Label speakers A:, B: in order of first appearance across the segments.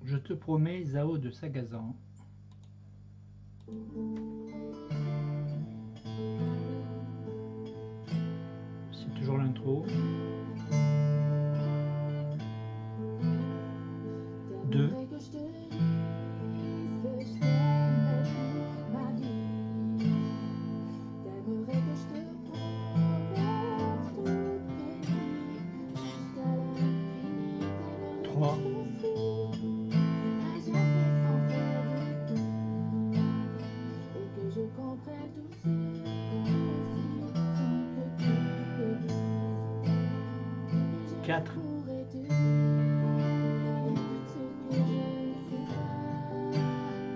A: Je te promets, Zao de Sagazan. C'est toujours l'intro. 2.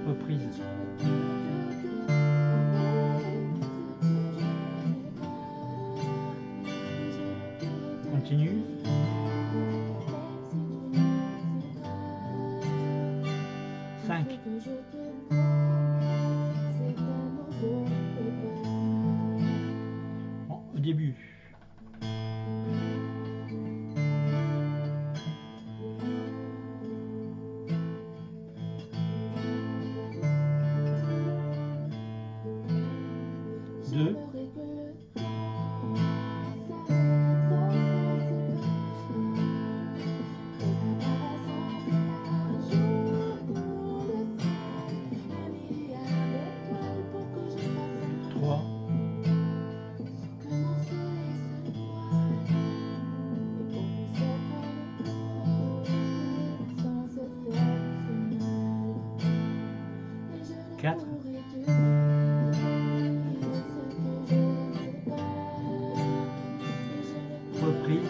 A: Reprise. Continue. Cinq. Bon, au début. Reprise.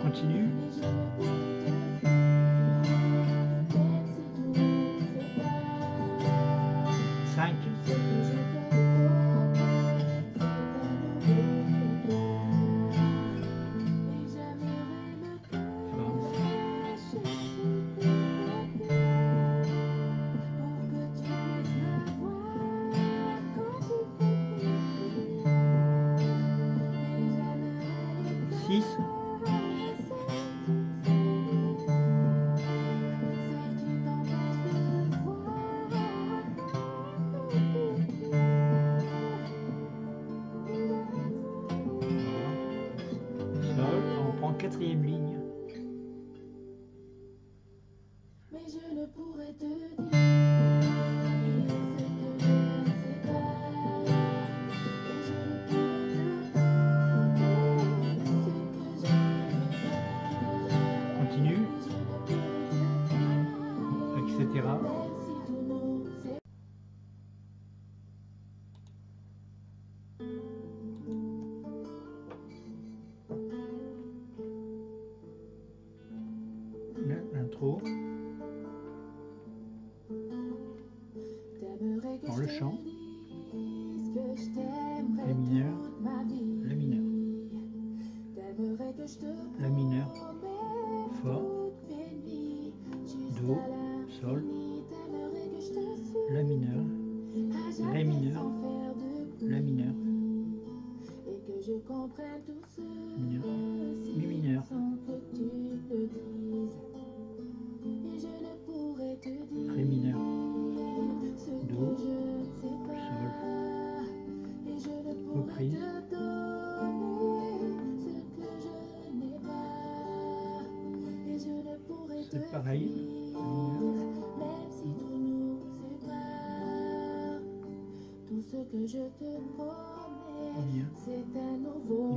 A: Continue. 5. Quatrième ligne. Mais je ne pourrais te dire continue, etc. L'intro. Dans le chant. Les mineurs. La mineur. La mineur. Fort. Do. Sol. La mineur. Ré mineur. La mineur. Mineur. Mi mineur. Ré mineur. Do. Sol. Reprise. C'est pareil.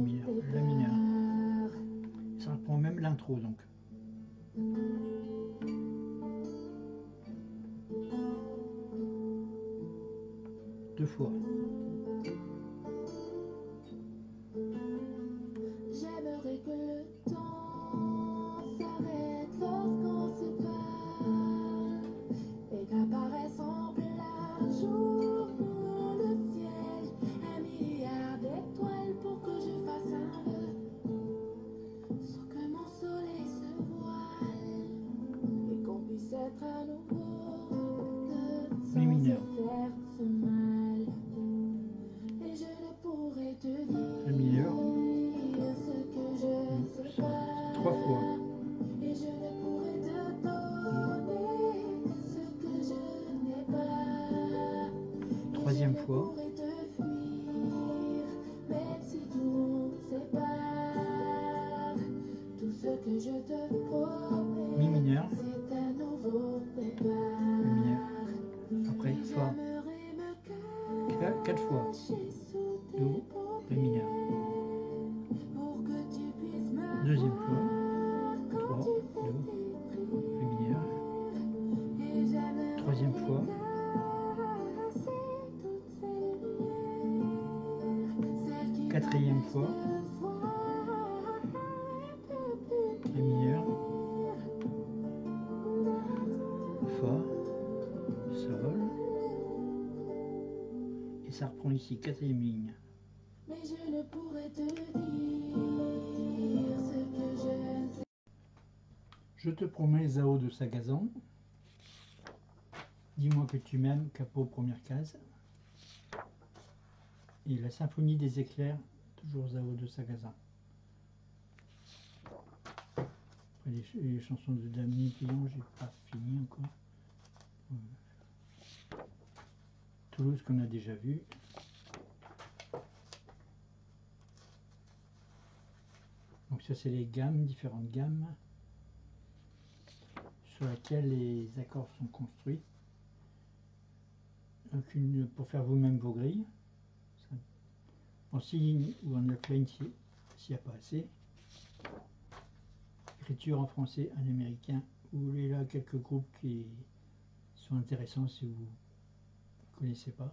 A: Mineur. La mineur. Ça reprend même l'intro donc. Deux fois. J'aimerais que le temps s'arrête lorsqu'on se parle et qu'apparaisse en plein jour dans le ciel un milliard d'étoiles pour que je fasse un vœu sans que mon soleil se voile et qu'on puisse être à nouveau sans se faire ce mal. Et je ne pourrais te dire ce que je sais pas.
B: 3 fois.
A: Et je ne pourrais te donner ce que je n'ai pas.
B: Troisième
A: Et je ne
B: fois.
A: pourrais te fuir, même si tout le monde sépare. Tout ce que je te promets,
B: Mi mineur.
A: c'est un nouveau départ.
B: Mi mineur. Après
A: Et
B: Fa.
A: j'aimerais me
B: 4 fois.
A: cacher sous tes
B: Do. Ré mineur.
A: pour que tu puisses me
B: Deuxième
A: voir
B: fois.
A: quand
B: 3.
A: tu fais
B: Do.
A: tes
B: Ré mineur.
A: prières. Et j'aimerais
B: Troisième fois.
A: effacer toutes ces lumières, celles qui
B: Quatrième
A: m'empêchent
B: fois.
A: de voir un peu plus
B: Ré mineur.
A: clair.
B: Fa. Sol. Et ça reprend ici, quatrième ligne.
A: Mais je ne pourrais te dire ce que je ne sais.
B: Je te promets Zao de Sagazan. Dis-moi que tu m'aimes, capot, première case. Et la symphonie des éclairs, toujours Zao de Sagazan. Après les chansons de Damien Pillon, j'ai pas fini encore. Toulouse qu'on a déjà vu. Donc ça c'est les gammes, différentes gammes sur lesquelles les accords sont construits. Donc pour faire vous-même vos grilles. En 6 lignes ou en outline s'il n'y a pas assez. Écriture en français, en américain. Vous voulez là quelques groupes qui sont intéressants si vous ne connaissez pas.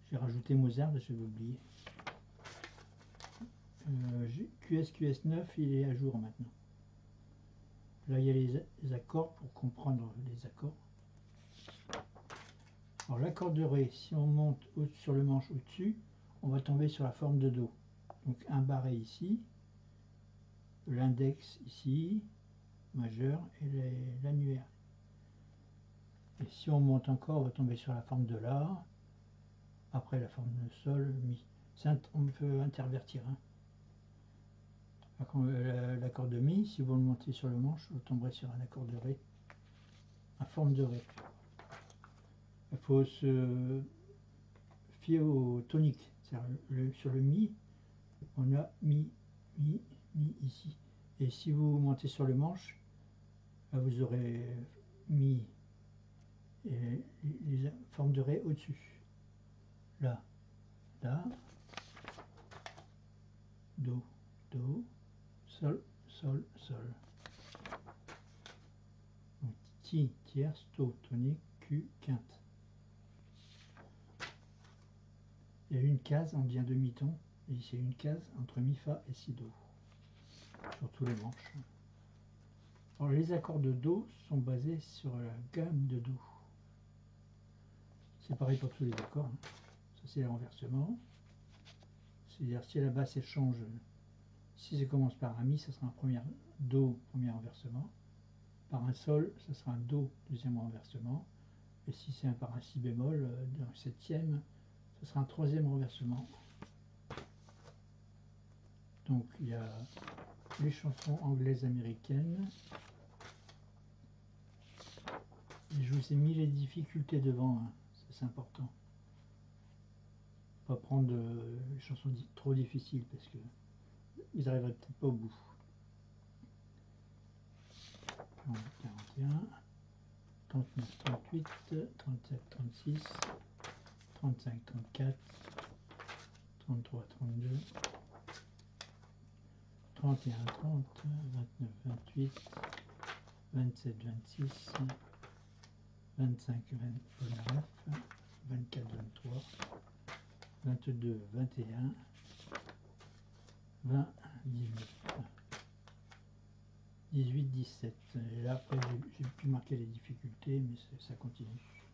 B: J'ai rajouté Mozart, je vais oublier. QS9, il est à jour maintenant. Là, il y a les accords pour comprendre les accords. Alors, l'accord de Ré, si on monte sur le manche au-dessus, on va tomber sur la forme de Do. Donc, un barré ici, l'index ici, majeur, et l'annuaire. Et si on monte encore, on va tomber sur la forme de La, après la forme de Sol, Mi. On peut intervertir. Hein. L'accord de Mi, si vous le montez sur le manche, vous tomberez sur un accord de Ré, en forme de Ré. Il faut se fier au tonique. Sur le Mi, on a Mi, Mi, Mi ici. Et si vous montez sur le manche, là vous aurez Mi et les formes de Ré au-dessus. Là, La, Do, Do, Sol, Sol, Sol. Donc, Ti, tierce, To, tonique, Q, quinte. Il y a une case en bien demi-ton, et ici il y a une case entre Mi, Fa et Si, Do, sur tous les manches. Alors, les accords de Do sont basés sur la gamme de Do. C'est pareil pour tous les accords. Hein. Ça, c'est le renversement. C'est-à-dire, si la basse elle change, si ça commence par un Mi, ça sera un premier Do, premier renversement. Par un Sol, ça sera un Do, deuxième renversement. Et si c'est par un Si bémol, dans le septième, ce sera un troisième renversement. Donc il y a les chansons anglaises américaines. Et je vous ai mis les difficultés devant, hein. C'est important. Pas prendre les chansons trop difficiles parce que ils n'arriveraient peut-être pas au bout. 41, 39, 38, 37, 36, 35, 34, 33, 32, 31, 30, 29, 28, 27, 26, 25, 29, 24, 23, 22, 21, 20, 19, 18, 17. Et là, après, j'ai pu marquer les difficultés, mais ça continue.